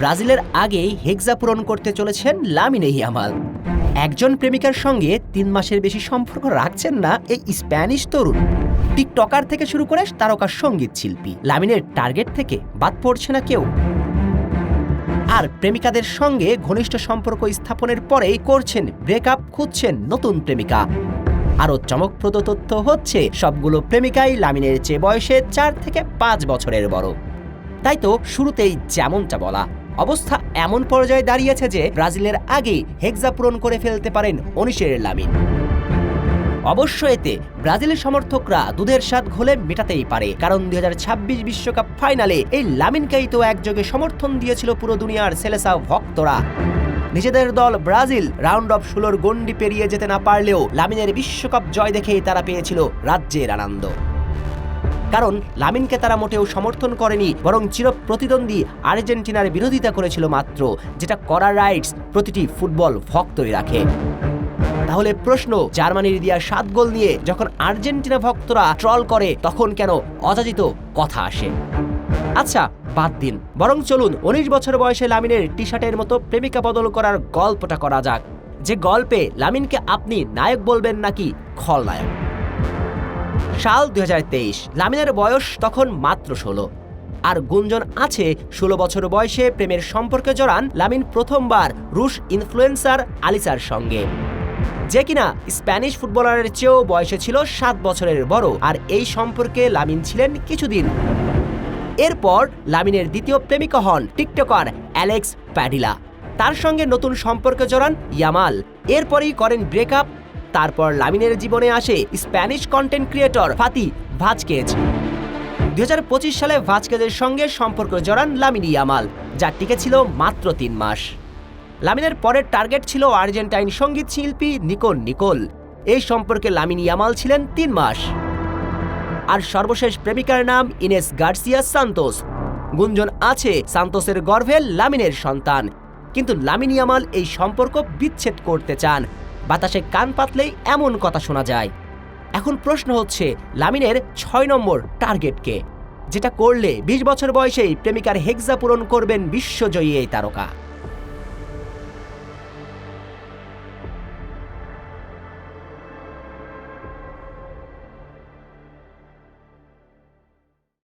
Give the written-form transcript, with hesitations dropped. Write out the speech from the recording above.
ব্রাজিলের আগেই হেক্সা পূরণ করতে চলেছেন লামিনে ইয়ামাল। একজন প্রেমিকার সঙ্গে ৩ মাসের বেশি সম্পর্ক রাখছেন না এই স্প্যানিশ তরুণ। টিকটকার থেকে শুরু করে তারকা সঙ্গীত শিল্পী, লামিনের টার্গেট থেকে বাদ পড়ছে না কেউ। আর প্রেমিকাদের সঙ্গে ঘনিষ্ঠ সম্পর্ক স্থাপনের পরেই করছেন ব্রেকআপ, খুঁজছেন নতুন প্রেমিকা। আরও চমকপ্রদ তথ্য হচ্ছে, সবগুলো প্রেমিকাই লামিনের চেয়ে বয়সে ৪ থেকে ৫ বছরের বড়। তাই তো শুরুতেই যেমনটা বলা, অবস্থা এমন পর্যায়ে দাঁড়িয়েছে যে ব্রাজিলের আগেই হেক্সা পূরণ করে ফেলতে পারেন ১৯-এর লামিন। অবশ্য এতে ব্রাজিলের সমর্থকরা দুধের স্বাদ ঘোলে মেটাতেই পারে, কারণ ২০২৬ বিশ্বকাপ ফাইনালে এই লামিনকেই তো একযোগে সমর্থন দিয়েছিল পুরো দুনিয়ার সেলেসাও ভক্তরা। নিজেদের দল ব্রাজিল রাউন্ড অফ ১৬-র গণ্ডি পেরিয়ে যেতে না পারলেও লামিনের বিশ্বকাপ জয় দেখেই তারা পেয়েছিল রাজ্যের আনন্দ। কারণ লামিনকে তারা মোটেও সমর্থন করেনি, বরং চিরপ্রতিদ্বন্দ্বী আর্জেন্টিনার বিরোধিতা করেছিল মাত্র, যেটা করার রাইটস প্রতিটি ফুটবল ভক্তই রাখে। তাহলে প্রশ্ন, জার্মানির দিয়া ৭ গোল নিয়ে যখন আর্জেন্টিনা ভক্তরা ট্রল করে, তখন কেন অযাচিত কথা আসে? আচ্ছা বাদ দিন, বরং চলুন ১৯ বছর বয়সে লামিনের টি শার্টের মতো প্রেমিকা বদল করার গল্পটা করা যাক, যে গল্পে লামিনকে আপনি নায়ক বলবেন নাকি খলনায়ক। সাল ২০২৩, লামিনের বয়স তখন মাত্র ১৬। আর গুঞ্জন আছে ১৬ বছর বয়সে প্রেমের সম্পর্কে জড়ান লামিন প্রথমবার রুশ ইনফ্লুয়েন্সার আলিসার সঙ্গে, যে কিনা স্প্যানিশ ফুটবলারের চেয়েও বয়সে ছিল ৭ বছরের বড়। আর এই সম্পর্কে লামিন ছিলেন কিছুদিন। এরপর লামিনের দ্বিতীয় প্রেমিকা হন টিকটকার অ্যালেক্স প্যাডিলা। তার সঙ্গে নতুন সম্পর্কে জড়ান ইয়ামাল। এরপরই করেন ব্রেকআপ। তারপর লামিনের জীবনে আসে স্প্যানিশ কন্টেন্ট ক্রিয়েটর ফাতি ভাজকেজ। ২০২৫ সালে ভাজকেজের সঙ্গে সম্পর্ক জড়ান লামিন ইয়ামাল, যা টিকেছিল মাত্র ৩ মাস। লামিনের পরের টার্গেট ছিল আর্জেন্টাইন সঙ্গীত শিল্পী নিকো নিকোল। এই সম্পর্কে লামিন ইয়ামাল ছিলেন ৩ মাস। আর সর্বশেষ প্রেমিকার নাম ইনেস গার্সিয়া সান্তোস। গুঞ্জন আছে সান্তোসের গর্ভে লামিনের সন্তান। কিন্তু লামিন ইয়ামাল এই সম্পর্ক বিচ্ছেদ করতে চান। বাতাসে কান পাতলেই এমন কথা শোনা যায়। এখন প্রশ্ন হচ্ছে, লামিনের ৬ নম্বর টার্গেট কে, যেটা করলে ২০ বছর বয়সেই প্রেমিকার হেক্সা পূরণ করবেন বিশ্বজয়ী এই তারকা?